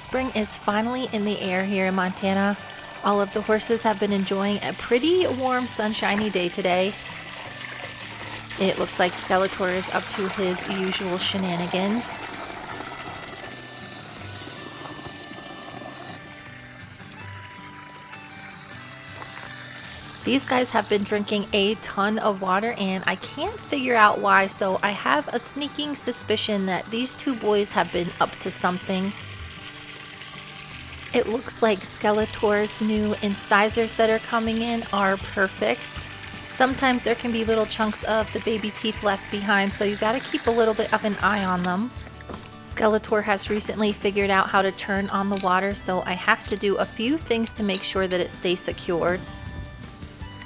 Spring is finally in the air here in Montana. All of the horses have been enjoying a pretty warm, sunshiny day today. It looks like Skeletor is up to his usual shenanigans. These guys have been drinking a ton of water and I can't figure out why, so I have a sneaking suspicion that these two boys have been up to something. It looks like Skeletor's new incisors that are coming in are perfect. Sometimes there can be little chunks of the baby teeth left behind, so you gotta keep a little bit of an eye on them. Skeletor has recently figured out how to turn on the water, so I have to do a few things to make sure that it stays secured.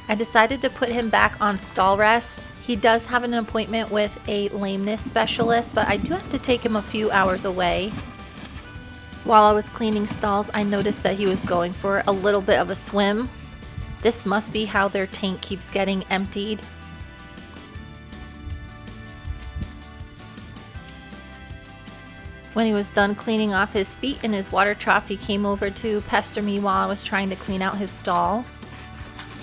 I decided to put him back on stall rest. He does have an appointment with a lameness specialist, but I do have to take him a few hours away. While I was cleaning stalls, I noticed that he was going for a little bit of a swim. This must be how their tank keeps getting emptied. When he was done cleaning off his feet in his water trough, he came over to pester me while I was trying to clean out his stall.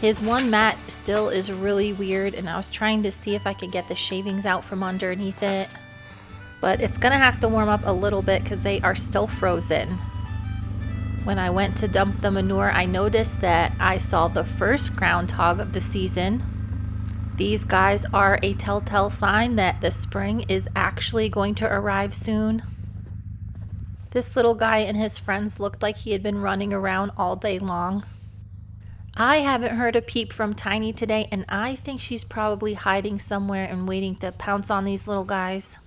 His one mat still is really weird, and I was trying to see if I could get the shavings out from underneath it. But it's gonna have to warm up a little bit because they are still frozen. When I went to dump the manure, I noticed that I saw the first groundhog of the season. These guys are a telltale sign that the spring is actually going to arrive soon. This little guy and his friends looked like he had been running around all day long. I haven't heard a peep from Tiny today, and I think she's probably hiding somewhere and waiting to pounce on these little guys.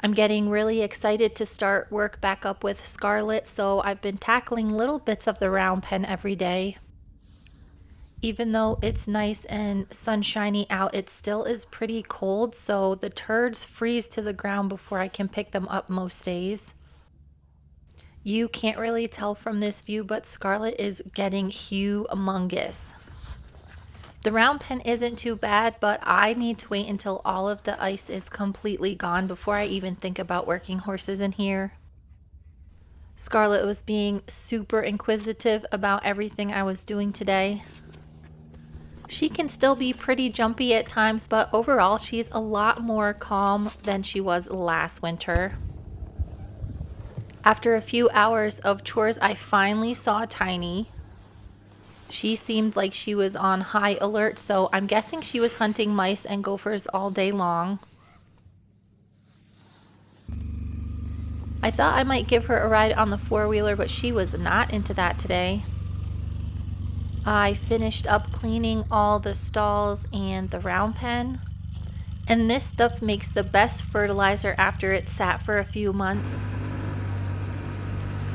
I'm getting really excited to start work back up with Scarlet, so I've been tackling little bits of the round pen every day. Even though it's nice and sunshiny out, it still is pretty cold, so the turds freeze to the ground before I can pick them up most days. You can't really tell from this view, but Scarlet is getting humongous. The round pen isn't too bad, but I need to wait until all of the ice is completely gone before I even think about working horses in here. Scarlet was being super inquisitive about everything I was doing today. She can still be pretty jumpy at times, but overall she's a lot more calm than she was last winter. After a few hours of chores, I finally saw Tiny. She seemed like she was on high alert, so I'm guessing she was hunting mice and gophers all day long. I thought I might give her a ride on the four-wheeler, but she was not into that today. I finished up cleaning all the stalls and the round pen. And this stuff makes the best fertilizer after it's sat for a few months.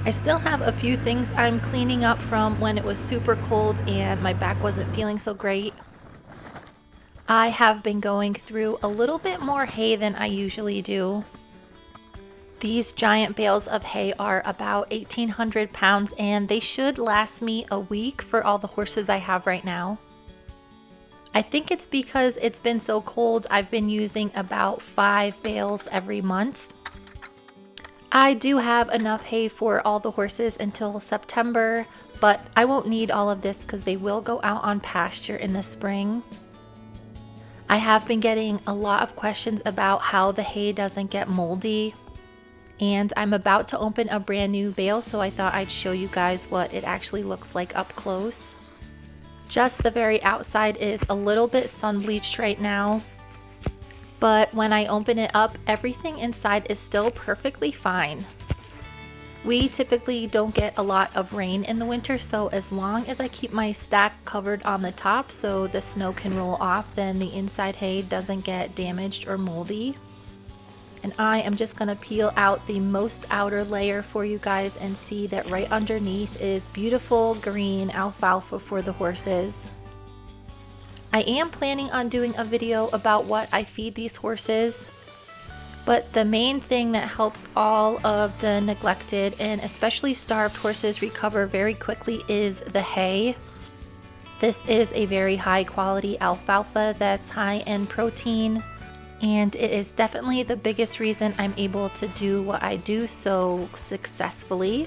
I still have a few things I'm cleaning up from when it was super cold and my back wasn't feeling so great. I have been going through a little bit more hay than I usually do. These giant bales of hay are about 1,800 pounds and they should last me a week for all the horses I have right now. I think it's because it's been so cold, I've been using about 5 bales every month. I do have enough hay for all the horses until September, but I won't need all of this because they will go out on pasture in the spring. I have been getting a lot of questions about how the hay doesn't get moldy, and I'm about to open a brand new bale, so I thought I'd show you guys what it actually looks like up close. Just the very outside is a little bit sun bleached right now. But when I open it up, everything inside is still perfectly fine. We typically don't get a lot of rain in the winter, so as long as I keep my stack covered on the top so the snow can roll off, then the inside hay doesn't get damaged or moldy. And I am just going to peel out the most outer layer for you guys and see that right underneath is beautiful green alfalfa for the horses. I am planning on doing a video about what I feed these horses, but the main thing that helps all of the neglected and especially starved horses recover very quickly is the hay. This is a very high quality alfalfa that's high in protein. And it is definitely the biggest reason I'm able to do what I do so successfully.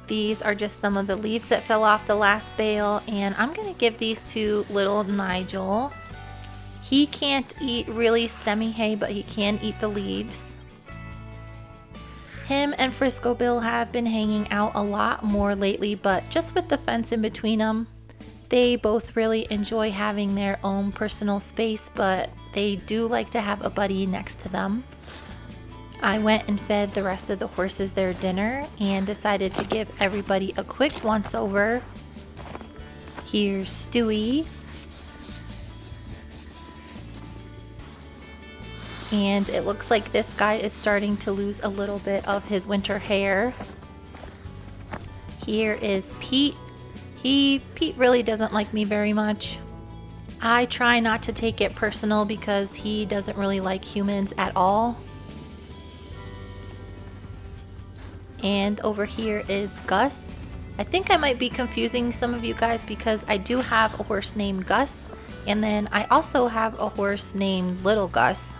These are just some of the leaves that fell off the last bale, and I'm gonna give these to little Nigel. He can't eat really stemmy hay, but he can eat the leaves. Him and Frisco Bill have been hanging out a lot more lately, but just with the fence in between them. They both really enjoy having their own personal space, but they do like to have a buddy next to them. I went and fed the rest of the horses their dinner and decided to give everybody a quick once over. Here's Stewie. And it looks like this guy is starting to lose a little bit of his winter hair. Here is Pete. Pete really doesn't like me very much. I try not to take it personal because he doesn't really like humans at all. And over here is Gus. I think I might be confusing some of you guys because I do have a horse named Gus, and then I also have a horse named Little Gus.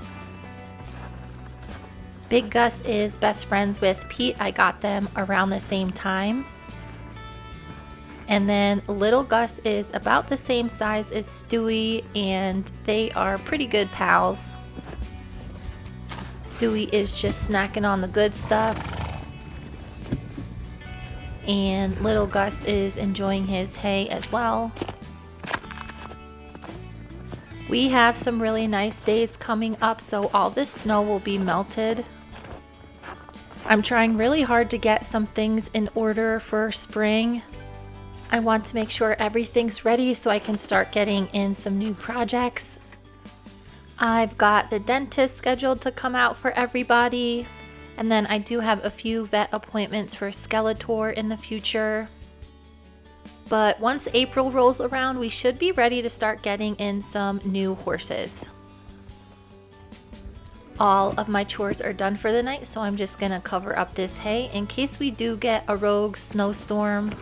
Big Gus is best friends with Pete. I got them around the same time. And then Little Gus is about the same size as Stewie, and they are pretty good pals. Stewie is just snacking on the good stuff, and Little Gus is enjoying his hay as well. We have some really nice days coming up, so all this snow will be melted. I'm trying really hard to get some things in order for spring. I want to make sure everything's ready so I can start getting in some new projects. I've got the dentist scheduled to come out for everybody, and then I do have a few vet appointments for Skeletor in the future. But once April rolls around, we should be ready to start getting in some new horses. All of my chores are done for the night, so I'm just gonna cover up this hay in case we do get a rogue snowstorm.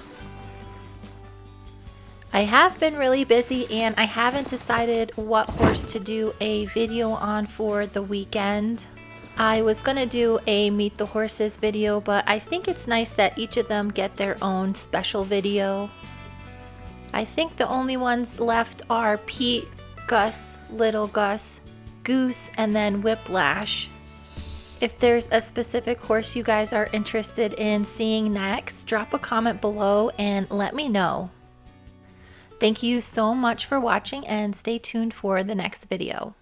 I have been really busy and I haven't decided what horse to do a video on for the weekend. I was gonna do a meet the horses video, but I think it's nice that each of them get their own special video. I think the only ones left are Pete, Gus, Little Gus, Goose, and then Whiplash. If there's a specific horse you guys are interested in seeing next, drop a comment below and let me know. Thank you so much for watching, and stay tuned for the next video.